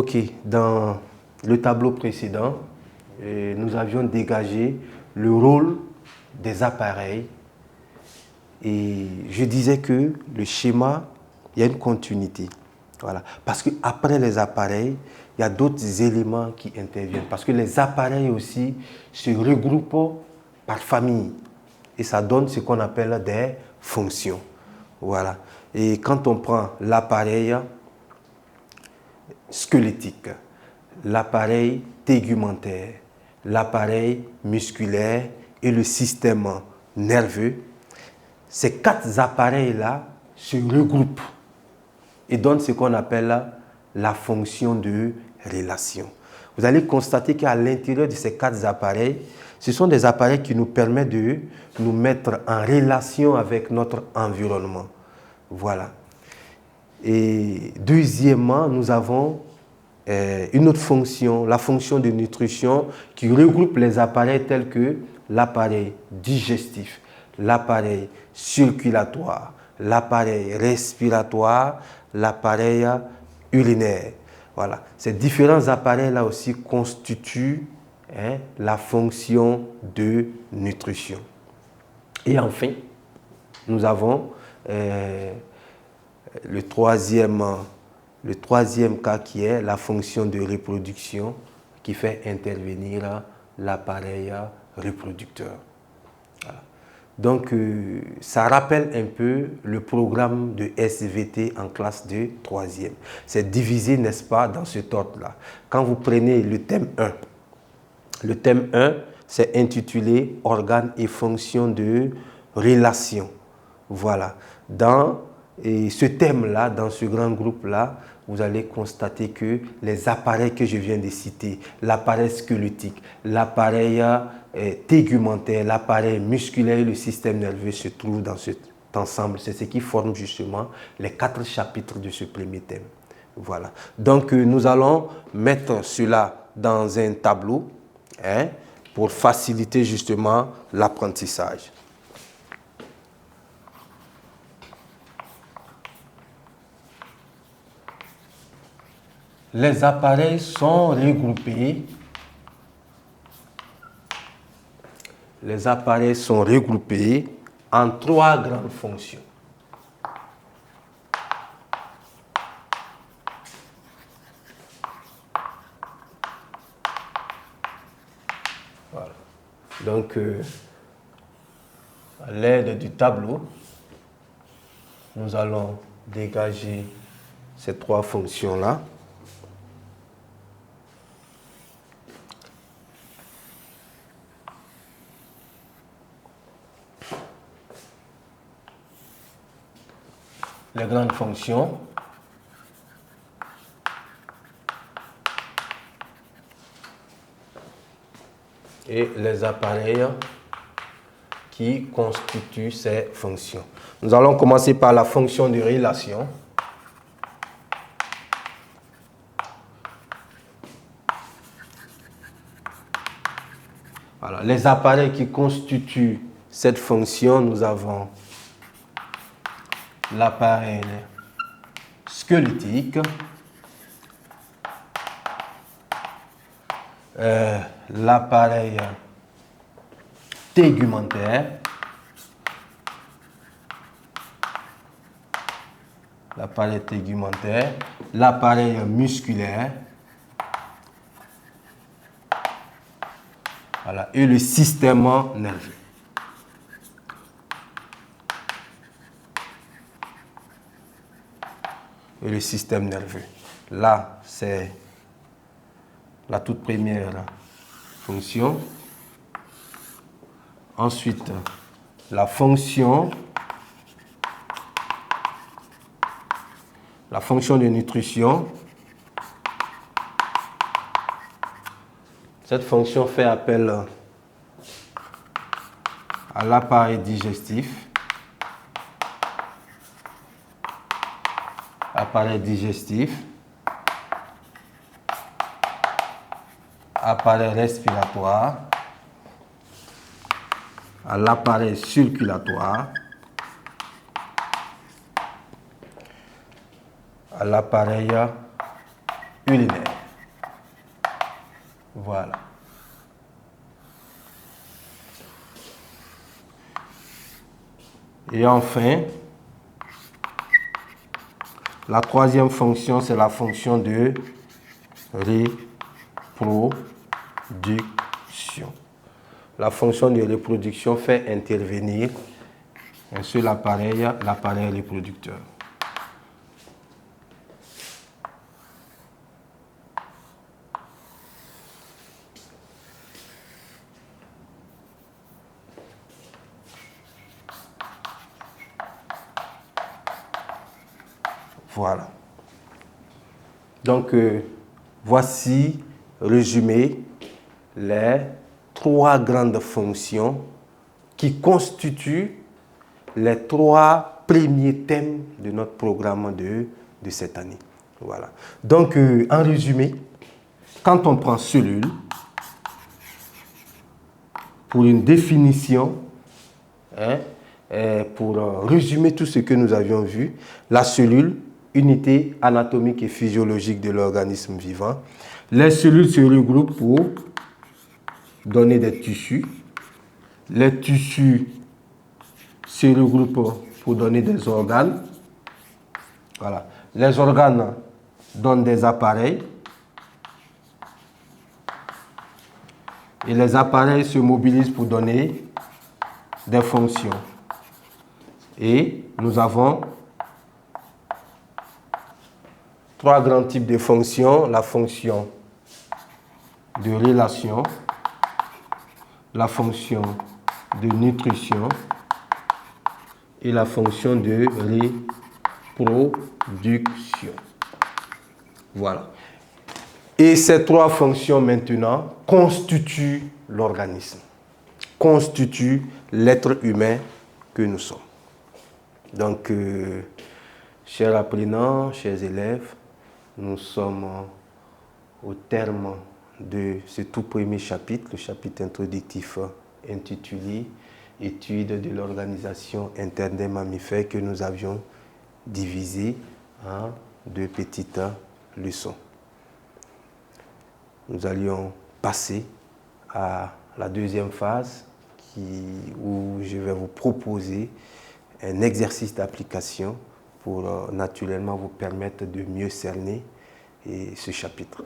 Ok, dans le tableau précédent, nous avions dégagé le rôle des appareils et je disais que le schéma, il y a une continuité. Voilà. Parce qu'après les appareils, il y a d'autres éléments qui interviennent. Parce que les appareils aussi se regroupent par famille. Et ça donne ce qu'on appelle des fonctions. Voilà. Et quand on prend l'appareil squelettique, l'appareil tégumentaire, l'appareil musculaire et le système nerveux, ces quatre appareils-là se regroupent et donnent ce qu'on appelle la fonction de relation. Vous allez constater qu'à l'intérieur de ces quatre appareils, ce sont des appareils qui nous permettent de nous mettre en relation avec notre environnement. Voilà. Et deuxièmement, nous avons une autre fonction, la fonction de nutrition qui regroupe les appareils tels que l'appareil digestif, l'appareil circulatoire, l'appareil respiratoire, l'appareil urinaire. Voilà. Ces différents appareils-là aussi constituent la fonction de nutrition. Et enfin, nous avons le troisième cas qui est la fonction de reproduction qui fait intervenir l'appareil reproducteur. Voilà. Donc, ça rappelle un peu le programme de SVT en classe de 3e. C'est divisé, n'est-ce pas, dans cet ordre-là. Quand vous prenez le thème 1, c'est intitulé « Organes et fonctions de relation ». Voilà. Dans ce thème-là, dans ce grand groupe-là, vous allez constater que les appareils que je viens de citer, l'appareil squelettique, l'appareil tégumentaire, l'appareil musculaire et le système nerveux se trouvent dans cet ensemble. C'est ce qui forme justement les 4 chapitres de ce premier thème. Voilà. Donc, nous allons mettre cela dans un tableau pour faciliter justement l'apprentissage. Les appareils sont regroupés. Les appareils sont regroupés en 3 grandes fonctions. Voilà. Donc, à l'aide du tableau, nous allons dégager ces 3 fonctions-là. Les grandes fonctions et les appareils qui constituent ces fonctions. Nous allons commencer par la fonction de relation. Voilà. Les appareils qui constituent cette fonction, nous avons l'appareil squelettique, l'appareil tégumentaire, l'appareil musculaire, voilà, et le système nerveux. Et le système nerveux. Là, c'est la toute première fonction. Ensuite, la fonction de nutrition. Cette fonction fait appel à l'appareil digestif. Appareil respiratoire, à l'appareil circulatoire, à l'appareil urinaire. Voilà. Et enfin, la troisième fonction, c'est la fonction de reproduction. La fonction de reproduction fait intervenir un seul appareil, l'appareil reproducteur. Voilà. Donc, voici résumé les trois grandes fonctions qui constituent les trois premiers thèmes de notre programme de cette année. Voilà. Donc, en résumé, quand on prend cellule, pour une définition, pour résumer tout ce que nous avions vu, la cellule, unité anatomique et physiologique de l'organisme vivant. Les cellules se regroupent pour donner des tissus. Les tissus se regroupent pour donner des organes. Voilà. Les organes donnent des appareils. Et les appareils se mobilisent pour donner des fonctions. Et nous avons trois grands types de fonctions. La fonction de relation, la fonction de nutrition et la fonction de reproduction. Voilà. Et ces trois fonctions maintenant constituent l'organisme, constituent l'être humain que nous sommes. Donc, chers apprenants, chers élèves, nous sommes au terme de ce tout premier chapitre, le chapitre introductif intitulé « Étude de l'organisation interne des mammifères » que nous avions divisé en deux petites leçons. Nous allions passer à la deuxième phase où je vais vous proposer un exercice d'application pour naturellement vous permettre de mieux cerner ce chapitre.